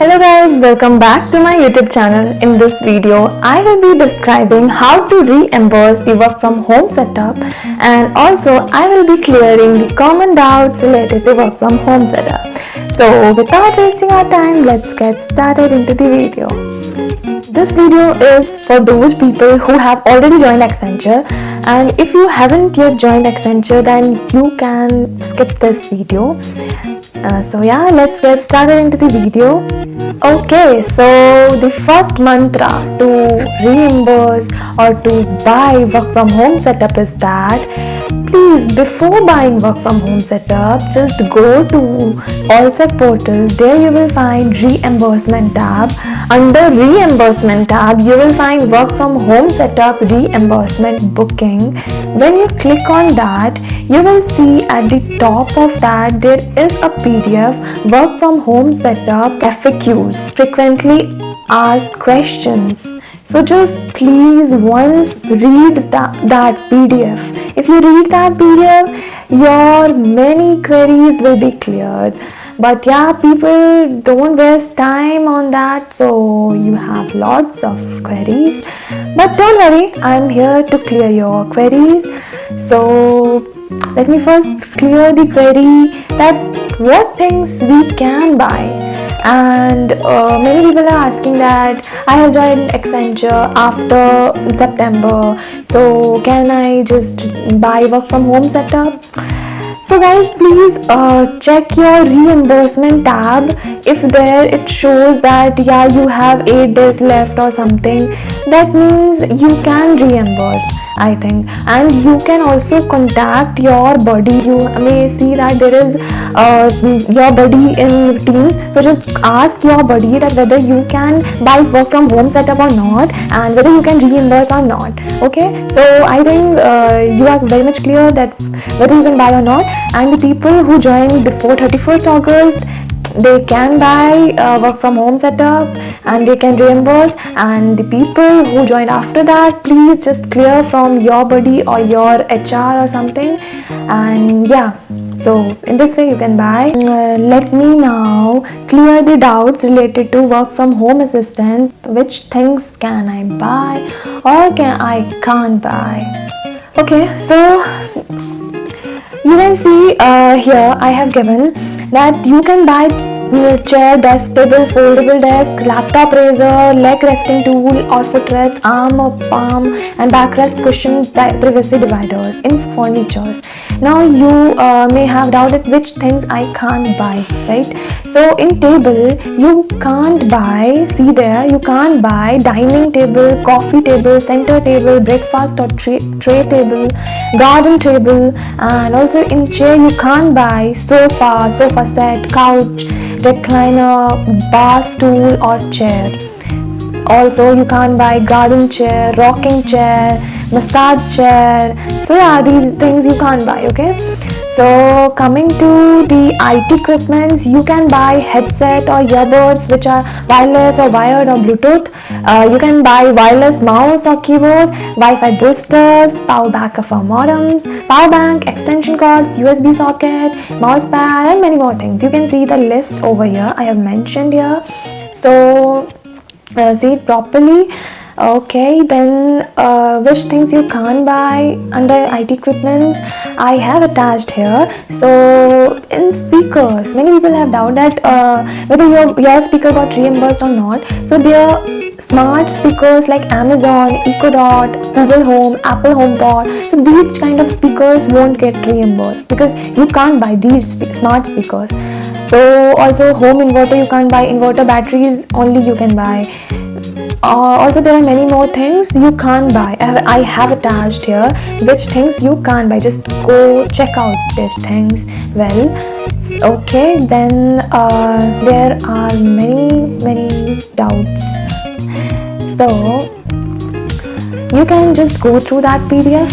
Hello guys, welcome back to my YouTube channel. In this video, I will be describing how to reimburse the work from home setup, and also I will be clearing the common doubts related to work from home setup. So without wasting our time, let's get started into the video. This video is for those people who have already joined Accenture, and if you haven't yet joined Accenture, then you can skip this video. So yeah, let's get started into the video. Okay, so the first mantra to reimburse or to buy work from home setup is that please, before buying work from home setup, just go to Allsec portal. There you will find reimbursement tab. Under reimbursement tab, you will find work from home setup reimbursement booking. When you click on that, you will see at the top of that there is a PDF work from home setup FAQs, frequently asked questions. So just please once read that PDF. If you read that PDF, your many queries will be cleared. But yeah, people don't waste time on that, so you have lots of queries. But don't worry, I'm here to clear your queries. So let me first clear the query that what things we can buy. And many people are asking that I have joined Accenture after September, so can I just buy work from home setup? So guys, please check your reimbursement tab. If there it shows that yeah, you have 8 days left or something, that means you can reimburse, I think. And you can also contact your buddy. You may see that there is your buddy in Teams, so just ask your buddy that whether you can buy work from home setup or not, and whether you can reimburse or not. Okay, so I think you are very much clear that whether you can buy or not. And the people who joined before 31st August, they can buy work from home setup and they can reimburse. And the people who joined after that, please just clear from your buddy or your HR or something. And yeah, so in this way you can buy. Let me now clear the doubts related to work from home assistance. Which things can I buy or can't buy? Okay, so you can see here I have given that you can buy chair, desk, table, foldable desk, laptop raiser, leg resting tool or footrest, arm or palm and backrest cushion privacy dividers in furnitures. Now you may have doubted which things I can't buy, right? So in table you can't buy, see there, you can't buy dining table, coffee table, center table, breakfast or tray table, garden table. And also in chair you can't buy sofa set, couch, recliner, bar stool or chair. Also you can't buy garden chair, rocking chair, massage chair. So yeah, these things you can't buy. Okay, so coming to the IT equipments, you can buy headset or earbuds which are wireless or wired or Bluetooth. You can buy wireless mouse or keyboard, Wi-Fi boosters, power backup for modems, power bank, extension cords, USB socket, mouse pad and many more things. You can see the list over here I have mentioned here. So see it properly. Okay, then which things you can't buy under IT equipments I have attached here. So in speakers, many people have doubt that whether your speaker got reimbursed or not. So there are smart speakers like Amazon, Echo Dot, Google Home, Apple HomePod. So these kind of speakers won't get reimbursed because you can't buy these smart speakers. So also home inverter you can't buy, inverter batteries only you can buy. Also there are many more things you can't buy. I have attached here which things you can't buy. Just go check out these things well. Okay, then there are many doubts. So you can just go through that PDF.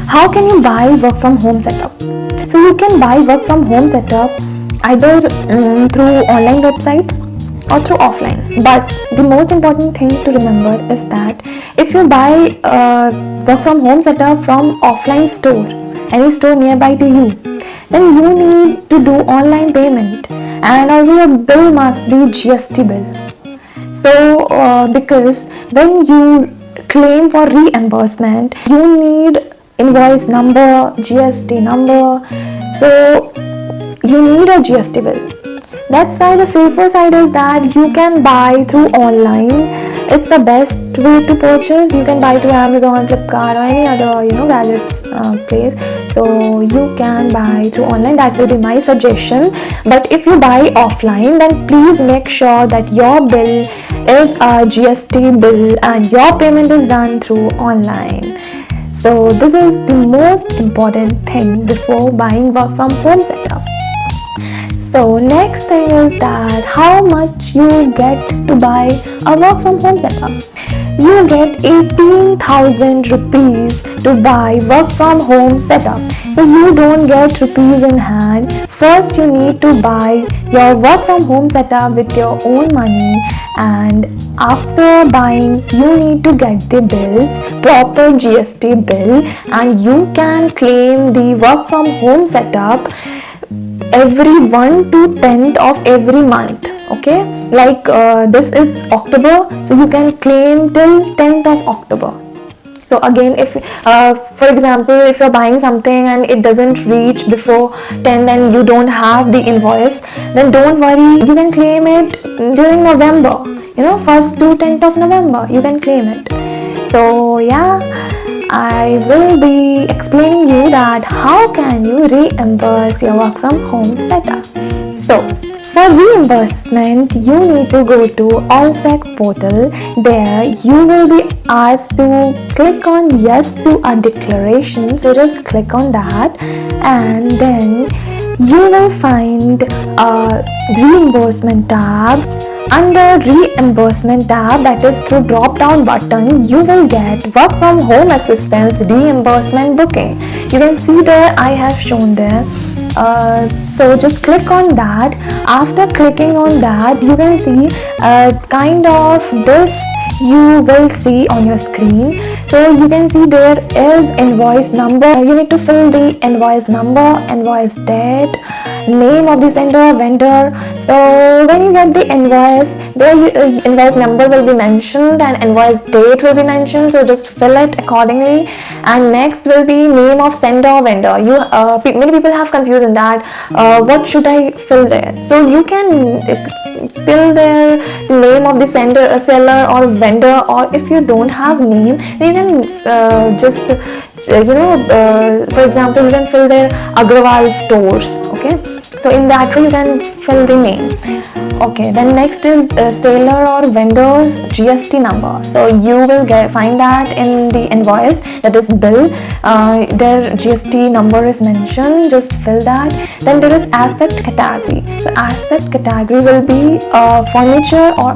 How can you buy work from home setup? So you can buy work from home setup either through online website or through offline. But the most important thing to remember is that if you buy work from home setup from offline store, any store nearby to you, then you need to do online payment, and also your bill must be GST bill. So because when you claim for reimbursement, you need invoice number, GST number, so you need a GST bill. That's why the safer side is that you can buy through online. It's the best way to purchase. You can buy through Amazon, Flipkart, or any other gadgets place. So you can buy through online. That will be my suggestion. But if you buy offline, then please make sure that your bill is a GST bill and your payment is done through online. So this is the most important thing before buying work from home setup. So next thing is that how much you get to buy a work from home setup. You get 18,000 rupees to buy work from home setup. So you don't get rupees in hand. First you need to buy your work from home setup with your own money, and after buying you need to get the bills, proper GST bill, and you can claim the work from home setup every 1 to 10th of every month. Okay, like this is October, so you can claim till 10th of October. So again, if for example, if you're buying something and it doesn't reach before 10 and you don't have the invoice, then don't worry, you can claim it during November, 1st to 10th of November you can claim it. So yeah, I will be explaining you that how can you reimburse your work from home setup. So for reimbursement, you need to go to Allsec portal. There you will be asked to click on yes to a declaration. So just click on that, and then you will find a reimbursement tab. Under reimbursement tab, that is through drop down button, you will get work from home assistance reimbursement booking. You can see there, I have shown there. So just click on that. After clicking on that, you can see kind of this you will see on your screen. So you can see there is invoice number. You need to fill the invoice number, invoice date, name of the sender, vendor. So when you get the invoice, there invoice number will be mentioned and invoice date will be mentioned. So just fill it accordingly. And next will be name of sender, vendor. Many people have confusion that what should I fill there. So you can fill there the name of the sender, seller or vendor, or if you don't have name, then you can just for example, you can fill their Agrawal stores. Okay, so in that way you can fill the name. Okay, then next is seller or vendor's GST number. So you will find that in the invoice, that is bill. Their GST number is mentioned, just fill that. Then there is asset category. So asset category will be furniture or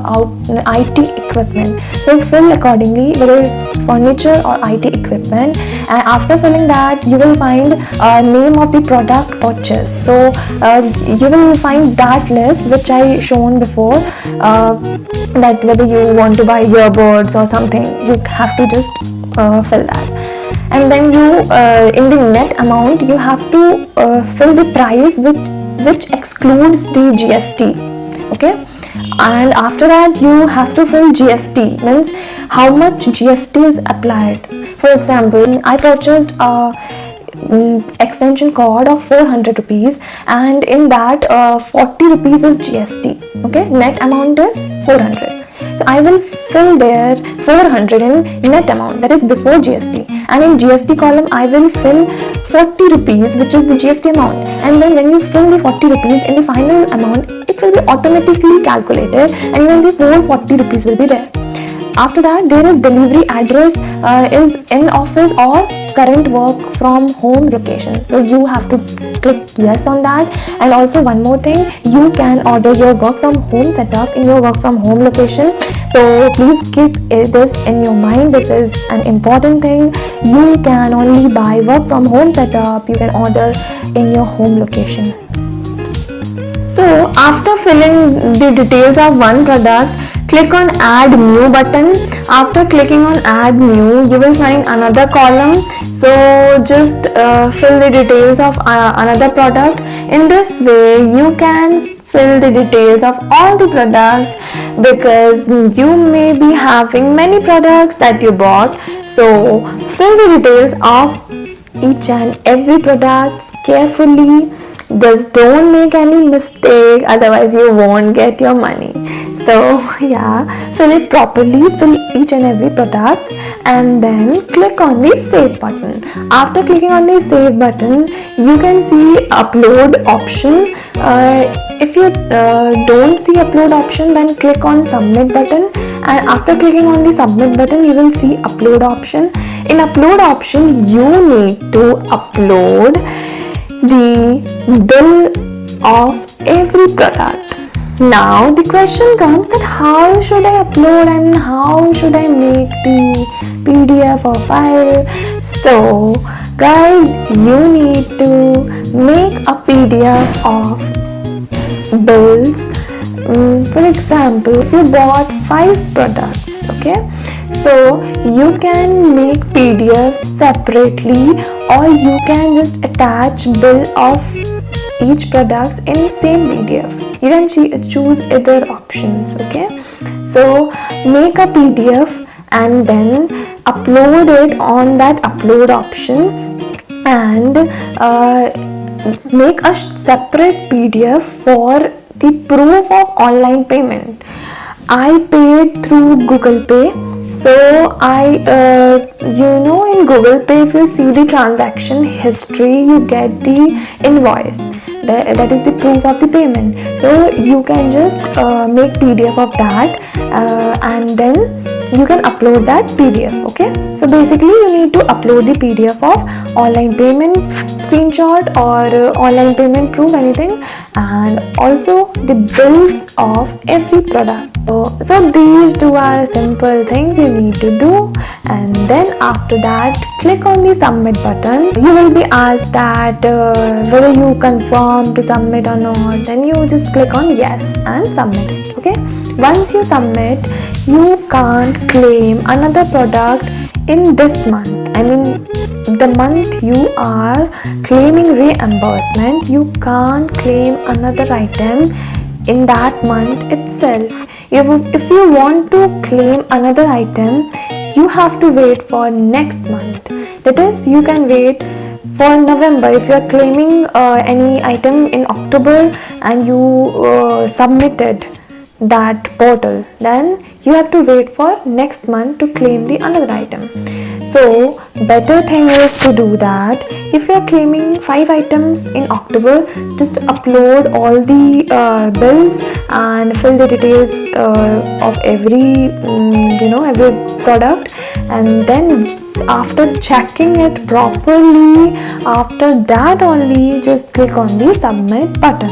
IT equipment. So fill accordingly whether it's furniture or IT equipment. And after filling that, you will find name of the product purchased. So you will find that list which I shown before, that whether you want to buy earbuds or something, you have to just fill that. And then you in the net amount you have to fill the price which excludes the GST. Okay, and after that you have to fill GST, means how much GST is applied. For example, I purchased a extension cord of 400 rupees, and in that 40 rupees is GST. Okay, net amount is 400. So I will fill there 400 in net amount, that is before GST, and in GST column I will fill 40 rupees which is the GST amount. And then when you fill the 40 rupees in the final amount, it will be automatically calculated, and you can see 440 rupees will be there. After that, there is delivery address is in office or current work from home location. So you have to click yes on that. And also one more thing, you can order your work from home setup in your work from home location. So please keep this in your mind. This is an important thing. You can only buy work from home setup. You can order in your home location. So after filling the details of one product, click on add new button. After clicking on add new, you will find another column. So just fill the details of another product. In this way you can fill the details of all the products, because you may be having many products that you bought. So fill the details of each and every product carefully. Just don't make any mistake, otherwise you won't get your money. So yeah, fill it properly, fill each and every product, and then click on the save button. After clicking on the save button, you can see upload option. If you don't see upload option, then click on submit button, and after clicking on the submit button you will see upload option. In upload option you need to upload the bill of every product. Now the question comes that how should I upload and how should I make the PDF or file? So guys, you need to make a PDF of bills. For example, if you bought 5 products, okay, so you can make PDF separately, or you can just attach bill of each products in same PDF. You can choose either options, okay. So make a PDF and then upload it on that upload option, and make a separate PDF for the proof of online payment. I paid through Google Pay. So in Google Pay, if you see the transaction history, you get the invoice. That is the proof of the payment. So you can just make PDF of that, and then you can upload that PDF. Okay. So basically, you need to upload the PDF of online payment screenshot or online payment proof, anything, and also the bills of every product. So these two are simple things you need to do, and then after that click on the submit button. You will be asked that whether you confirm to submit or not, then you just click on yes and submit it. Okay, once you submit, you can't claim another product in this month. I mean, the month you are claiming reimbursement, you can't claim another item in that month itself. If you want to claim another item, you have to wait for next month. That is, you can wait for November. If you are claiming any item in October and you submitted that portal, then you have to wait for next month to claim the another item. So better thing is to do that. If you are claiming 5 items in October, just upload all the bills and fill the details of every every product, and then after checking it properly, after that only just click on the submit button.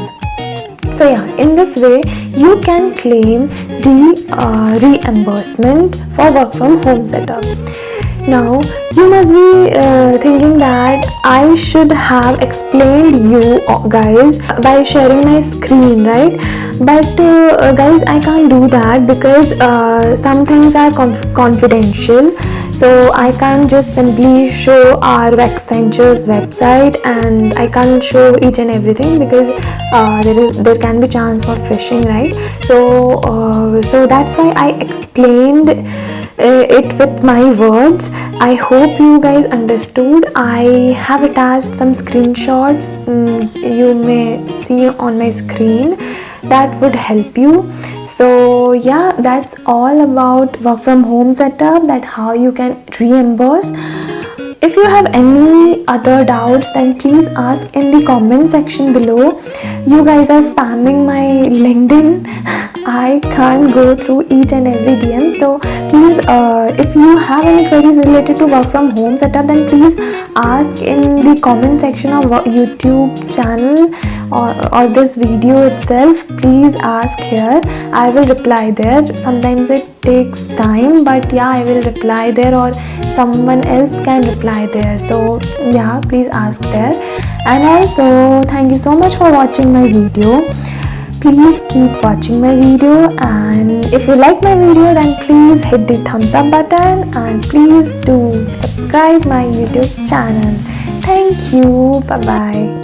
So yeah, in this way you can claim the reimbursement for work from home setup. Now you must be thinking that I should have explained you guys by sharing my screen, right? But guys, I can't do that because some things are confidential. So I can't just simply show our Accenture's website, and I can't show each and everything because there can be chance for phishing, right? So that's why I explained it with my words. I hope you guys understood. I have attached some screenshots you may see on my screen that would help you. So yeah, that's all about work from home setup, that how you can reimburse. If you have any other doubts, then please ask in the comment section below. You guys are spamming my LinkedIn. I can't go through each and every DM. So please, if you have any queries related to work from home setup, then please ask in the comment section of YouTube channel or this video itself. Please ask here. I will reply there. Sometimes it takes time, but yeah, I will reply there, or someone else can reply there. So yeah, please ask there. And also, thank you so much for watching my video. Please keep watching my video, and if you like my video, then please hit the thumbs up button, and please do subscribe my YouTube channel. Thank you. Bye bye.